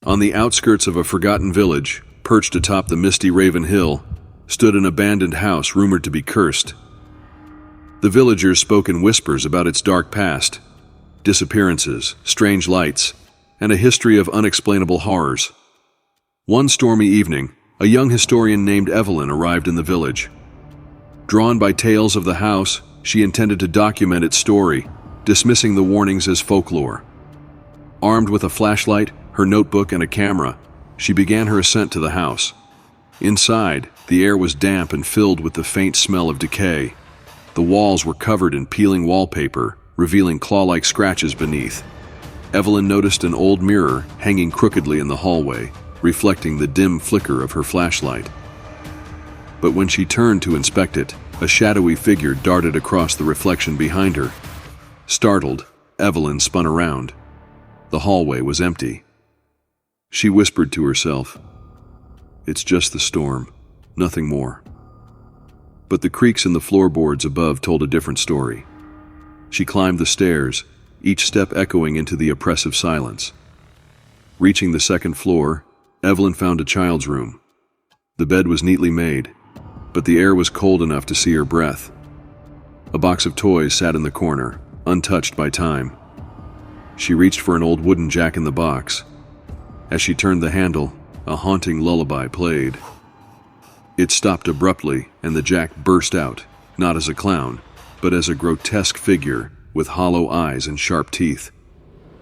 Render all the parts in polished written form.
On the outskirts of a forgotten village, perched atop the misty Raven Hill, stood an abandoned house rumored to be cursed. The villagers spoke in whispers about its dark past, disappearances, strange lights, and a history of unexplainable horrors. One stormy evening, a young historian named Evelyn arrived in the village. Drawn by tales of the house, she intended to document its story, dismissing the warnings as folklore. Armed with a flashlight, her notebook, and a camera, she began her ascent to the house. Inside, the air was damp and filled with the faint smell of decay. The walls were covered in peeling wallpaper, revealing claw-like scratches beneath. Evelyn noticed an old mirror hanging crookedly in the hallway, reflecting the dim flicker of her flashlight. But when she turned to inspect it, a shadowy figure darted across the reflection behind her. Startled, Evelyn spun around. The hallway was empty. She whispered to herself, "It's just the storm, nothing more." But the creaks in the floorboards above told a different story. She climbed the stairs, each step echoing into the oppressive silence. Reaching the second floor, Evelyn found a child's room. The bed was neatly made, but the air was cold enough to see her breath. A box of toys sat in the corner, untouched by time. She reached for an old wooden jack-in-the-box. As she turned the handle, a haunting lullaby played. It stopped abruptly, and the jack burst out, not as a clown, but as a grotesque figure with hollow eyes and sharp teeth.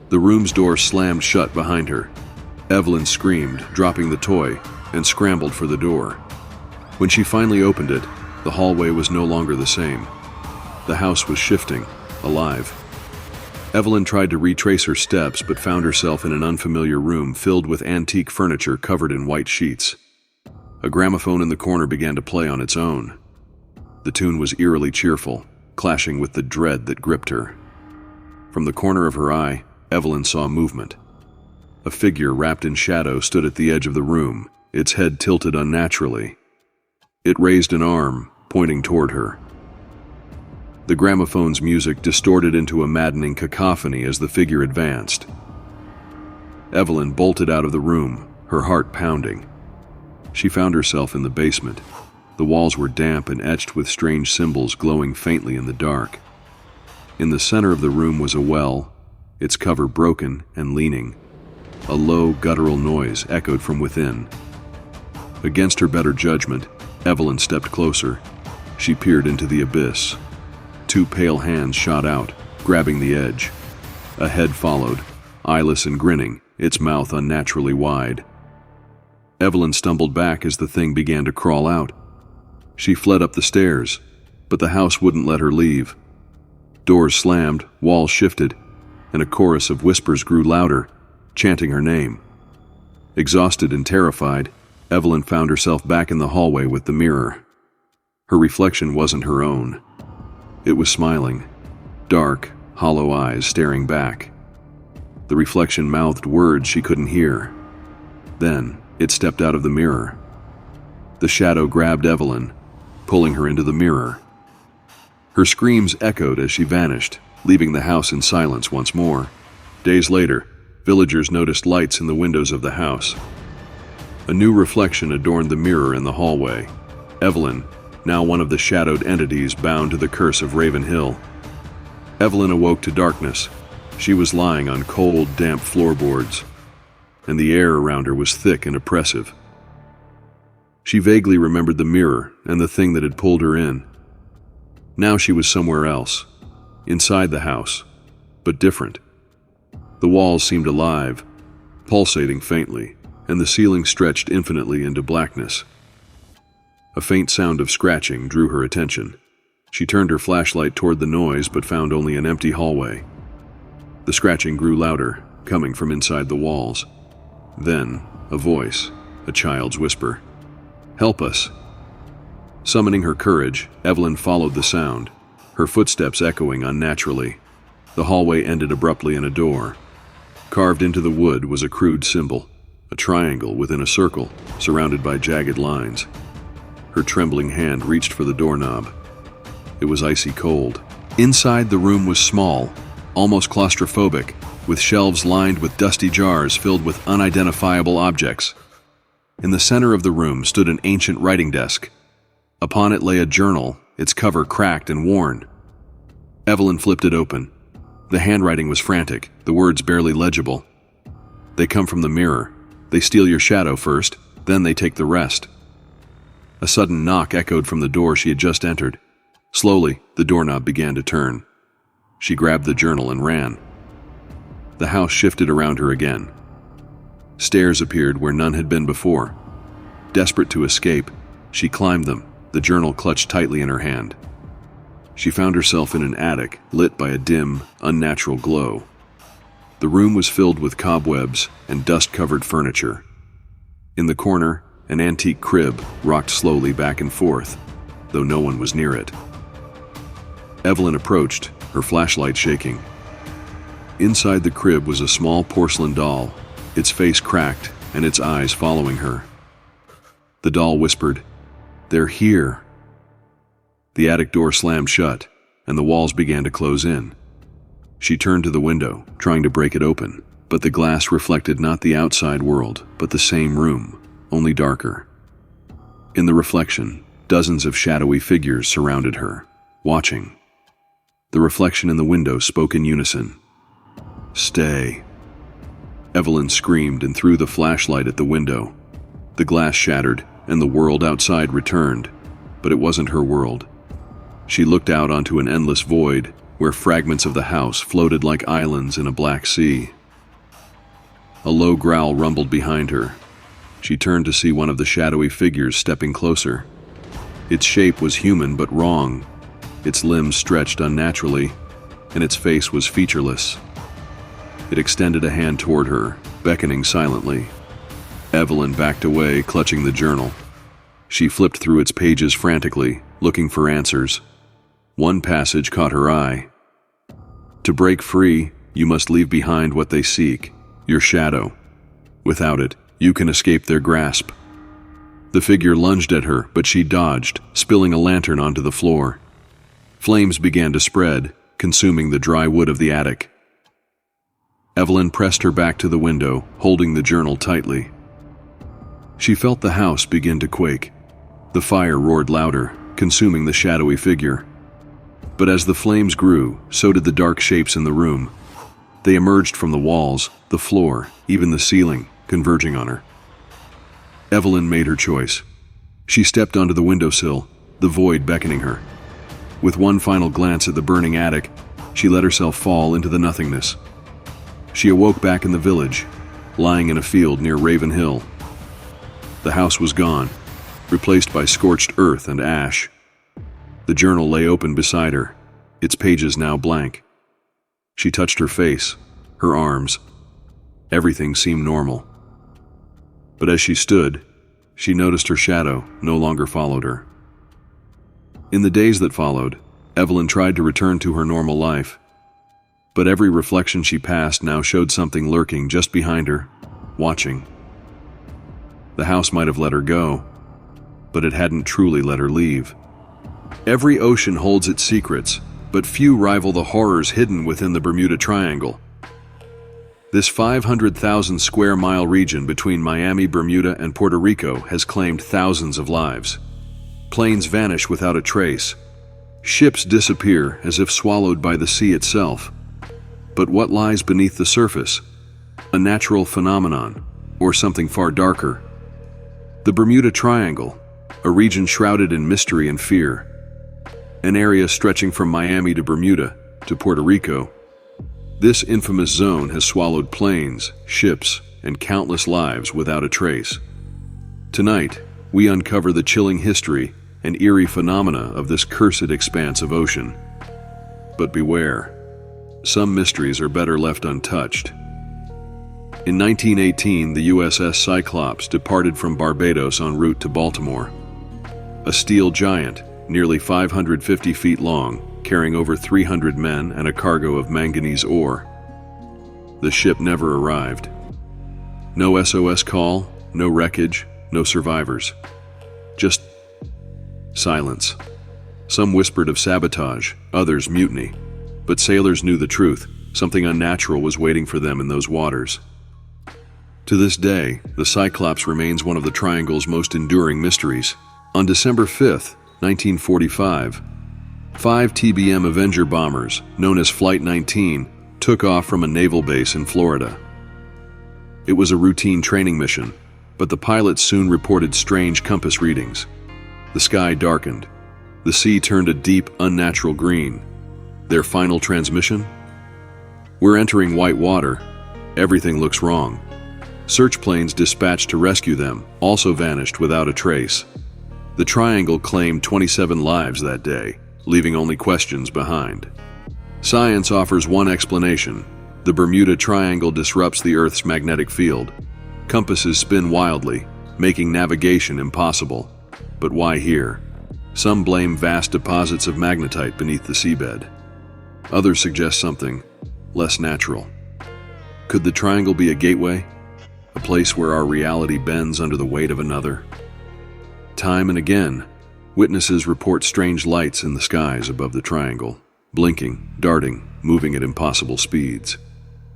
The room's door slammed shut behind her. Evelyn screamed, dropping the toy, and scrambled for the door. When she finally opened it, the hallway was no longer the same. The house was shifting, alive. Evelyn tried to retrace her steps but found herself in an unfamiliar room filled with antique furniture covered in white sheets. A gramophone in the corner began to play on its own. The tune was eerily cheerful, clashing with the dread that gripped her. From the corner of her eye, Evelyn saw movement. A figure wrapped in shadow stood at the edge of the room, its head tilted unnaturally. It raised an arm, pointing toward her. The gramophone's music distorted into a maddening cacophony as the figure advanced. Evelyn bolted out of the room, her heart pounding. She found herself in the basement. The walls were damp and etched with strange symbols glowing faintly in the dark. In the center of the room was a well, its cover broken and leaning. A low, guttural noise echoed from within. Against her better judgment, Evelyn stepped closer. She peered into the abyss. Two pale hands shot out, grabbing the edge. A head followed, eyeless and grinning, its mouth unnaturally wide. Evelyn stumbled back as the thing began to crawl out. She fled up the stairs, but the house wouldn't let her leave. Doors slammed, walls shifted, and a chorus of whispers grew louder, chanting her name. Exhausted and terrified, Evelyn found herself back in the hallway with the mirror. Her reflection wasn't her own. It was smiling, dark, hollow eyes staring back. The reflection mouthed words she couldn't hear. Then, it stepped out of the mirror. The shadow grabbed Evelyn, pulling her into the mirror. Her screams echoed as she vanished, leaving the house in silence once more. Days later, villagers noticed lights in the windows of the house. A new reflection adorned the mirror in the hallway. Evelyn, now one of the shadowed entities bound to the curse of Raven Hill. Evelyn awoke to darkness. She was lying on cold, damp floorboards, and the air around her was thick and oppressive. She vaguely remembered the mirror and the thing that had pulled her in. Now she was somewhere else, inside the house, but different. The walls seemed alive, pulsating faintly, and the ceiling stretched infinitely into blackness. A faint sound of scratching drew her attention. She turned her flashlight toward the noise but found only an empty hallway. The scratching grew louder, coming from inside the walls. Then, a voice, a child's whisper. "Help us." Summoning her courage, Evelyn followed the sound, her footsteps echoing unnaturally. The hallway ended abruptly in a door. Carved into the wood was a crude symbol, a triangle within a circle, surrounded by jagged lines. Her trembling hand reached for the doorknob. It was icy cold. Inside, the room was small, almost claustrophobic, with shelves lined with dusty jars filled with unidentifiable objects. In the center of the room stood an ancient writing desk. Upon it lay a journal, its cover cracked and worn. Evelyn flipped it open. The handwriting was frantic, the words barely legible. "They come from the mirror. They steal your shadow first, then they take the rest." A sudden knock echoed from the door she had just entered. Slowly, the doorknob began to turn. She grabbed the journal and ran. The house shifted around her again. Stairs appeared where none had been before. Desperate to escape, she climbed them, the journal clutched tightly in her hand. She found herself in an attic lit by a dim, unnatural glow. The room was filled with cobwebs and dust-covered furniture. In the corner, an antique crib rocked slowly back and forth, though no one was near it. Evelyn approached, her flashlight shaking. Inside the crib was a small porcelain doll, its face cracked and its eyes following her. The doll whispered, "They're here." The attic door slammed shut, and the walls began to close in. She turned to the window, trying to break it open, but the glass reflected not the outside world, but the same room, only darker. In the reflection, dozens of shadowy figures surrounded her, watching. The reflection in the window spoke in unison. "Stay." Evelyn screamed and threw the flashlight at the window. The glass shattered, and the world outside returned, but it wasn't her world. She looked out onto an endless void, where fragments of the house floated like islands in a black sea. A low growl rumbled behind her. She turned to see one of the shadowy figures stepping closer. Its shape was human but wrong. Its limbs stretched unnaturally, and its face was featureless. It extended a hand toward her, beckoning silently. Evelyn backed away, clutching the journal. She flipped through its pages frantically, looking for answers. One passage caught her eye. "To break free, you must leave behind what they seek, your shadow. Without it, you can escape their grasp." The figure lunged at her, but she dodged, spilling a lantern onto the floor. Flames began to spread, consuming the dry wood of the attic. Evelyn pressed her back to the window, holding the journal tightly. She felt the house begin to quake. The fire roared louder, consuming the shadowy figure. But as the flames grew, so did the dark shapes in the room. They emerged from the walls, the floor, even the ceiling, converging on her. Evelyn made her choice. She stepped onto the windowsill, the void beckoning her. With one final glance at the burning attic, she let herself fall into the nothingness. She awoke back in the village, lying in a field near Raven Hill. The house was gone, replaced by scorched earth and ash. The journal lay open beside her, its pages now blank. She touched her face, her arms. Everything seemed normal. But as she stood, she noticed her shadow no longer followed her. In the days that followed, Evelyn tried to return to her normal life. But every reflection she passed now showed something lurking just behind her, watching. The house might have let her go, but it hadn't truly let her leave. Every ocean holds its secrets, but few rival the horrors hidden within the Bermuda Triangle. This 500,000 square mile region between Miami, Bermuda, and Puerto Rico has claimed thousands of lives. Planes vanish without a trace. Ships disappear as if swallowed by the sea itself. But what lies beneath the surface? A natural phenomenon, or something far darker? The Bermuda Triangle, a region shrouded in mystery and fear. An area stretching from Miami to Bermuda to Puerto Rico. This infamous zone has swallowed planes, ships, and countless lives without a trace. Tonight, we uncover the chilling history and eerie phenomena of this cursed expanse of ocean. But beware, some mysteries are better left untouched. In 1918, the USS Cyclops departed from Barbados en route to Baltimore. A steel giant, nearly 550 feet long, carrying over 300 men and a cargo of manganese ore. The ship never arrived. No SOS call, no wreckage, no survivors. Just silence. Some whispered of sabotage, others mutiny. But sailors knew the truth. Something unnatural was waiting for them in those waters. To this day, the Cyclops remains one of the Triangle's most enduring mysteries. On December 5, 1945, 5 TBM Avenger bombers, known as Flight 19, took off from a naval base in Florida. It was a routine training mission, but the pilots soon reported strange compass readings. The sky darkened. The sea turned a deep, unnatural green. Their final transmission? "We're entering white water. Everything looks wrong." Search planes dispatched to rescue them also vanished without a trace. The Triangle claimed 27 lives that day, leaving only questions behind. Science offers one explanation. The Bermuda Triangle disrupts the Earth's magnetic field. Compasses spin wildly, making navigation impossible. But why here? Some blame vast deposits of magnetite beneath the seabed. Others suggest something less natural. Could the Triangle be a gateway? A place where our reality bends under the weight of another? Time and again, witnesses report strange lights in the skies above the Triangle, blinking, darting, moving at impossible speeds.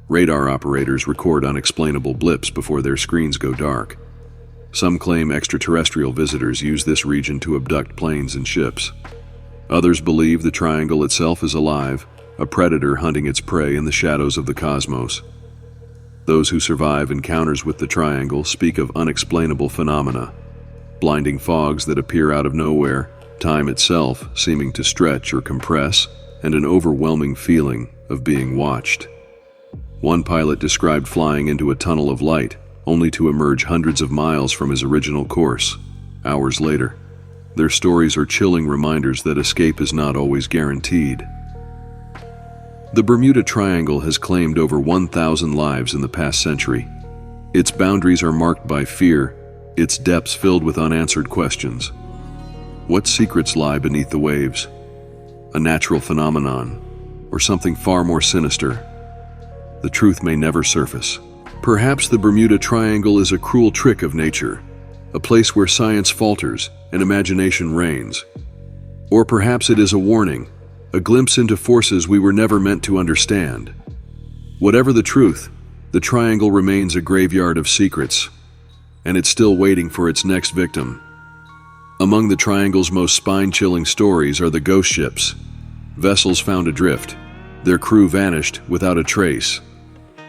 Radar operators record unexplainable blips before their screens go dark. Some claim extraterrestrial visitors use this region to abduct planes and ships. Others believe the Triangle itself is alive, a predator hunting its prey in the shadows of the cosmos. Those who survive encounters with the Triangle speak of unexplainable phenomena, blinding fogs that appear out of nowhere, time itself seeming to stretch or compress, and an overwhelming feeling of being watched. One pilot described flying into a tunnel of light, only to emerge hundreds of miles from his original course, hours later. Their stories are chilling reminders that escape is not always guaranteed. The Bermuda Triangle has claimed over 1,000 lives in the past century. Its boundaries are marked by fear, its depths filled with unanswered questions. What secrets lie beneath the waves? A natural phenomenon, or something far more sinister? The truth may never surface. Perhaps the Bermuda Triangle is a cruel trick of nature, a place where science falters and imagination reigns. Or perhaps it is a warning, a glimpse into forces we were never meant to understand. Whatever the truth, the Triangle remains a graveyard of secrets, and it's still waiting for its next victim. Among the Triangle's most spine-chilling stories are the ghost ships, vessels found adrift, their crew vanished without a trace.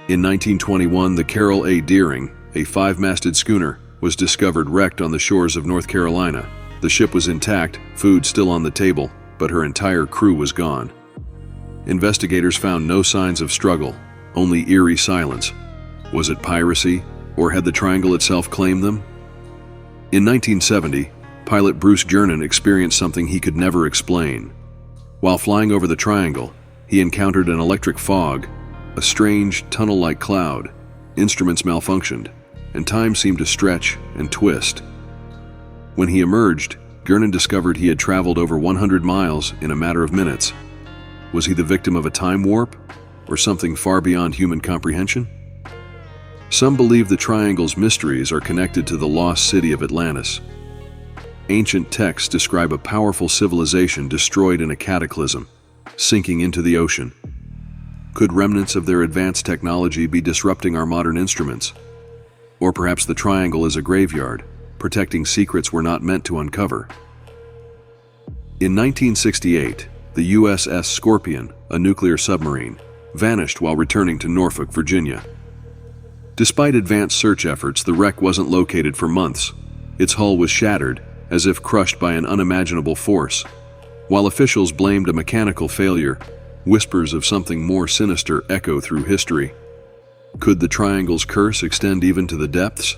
In 1921, the Carroll A. Deering, a 5-masted schooner, was discovered wrecked on the shores of North Carolina. The ship was intact, food still on the table, but her entire crew was gone. Investigators found no signs of struggle, only eerie silence. Was it piracy, or had the Triangle itself claimed them? In 1970, pilot Bruce Jernan experienced something he could never explain. While flying over the Triangle, he encountered an electric fog, a strange, tunnel-like cloud. Instruments malfunctioned, and time seemed to stretch and twist. When he emerged, Jernan discovered he had traveled over 100 miles in a matter of minutes. Was he the victim of a time warp, or something far beyond human comprehension? Some believe the Triangle's mysteries are connected to the lost city of Atlantis. Ancient texts describe a powerful civilization destroyed in a cataclysm, sinking into the ocean. Could remnants of their advanced technology be disrupting our modern instruments? Or perhaps the Triangle is a graveyard, protecting secrets we're not meant to uncover. In 1968, the USS Scorpion, a nuclear submarine, vanished while returning to Norfolk, Virginia. Despite advanced search efforts, the wreck wasn't located for months. Its hull was shattered, as if crushed by an unimaginable force. While officials blamed a mechanical failure, whispers of something more sinister echo through history. Could the Triangle's curse extend even to the depths?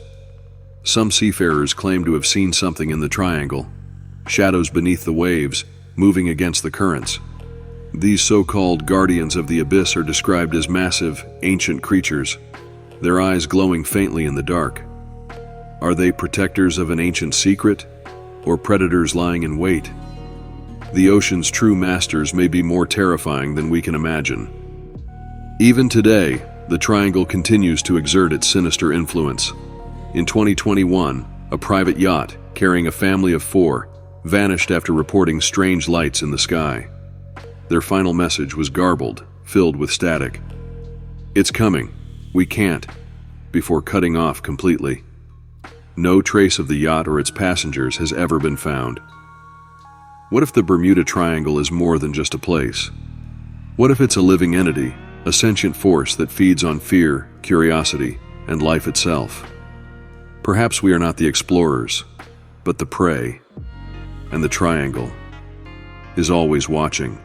Some seafarers claim to have seen something in the Triangle, shadows beneath the waves, moving against the currents. These so-called guardians of the abyss are described as massive, ancient creatures, their eyes glowing faintly in the dark. Are they protectors of an ancient secret, or predators lying in wait? The ocean's true masters may be more terrifying than we can imagine. Even today, the Triangle continues to exert its sinister influence. In 2021, a private yacht carrying a family of 4 vanished after reporting strange lights in the sky. Their final message was garbled, filled with static. It's coming. We can't. Before cutting off completely. No trace of the yacht or its passengers has ever been found. What if the Bermuda Triangle is more than just a place? What if it's a living entity, a sentient force that feeds on fear, curiosity, and life itself? Perhaps we are not the explorers, but the prey, and the Triangle is always watching.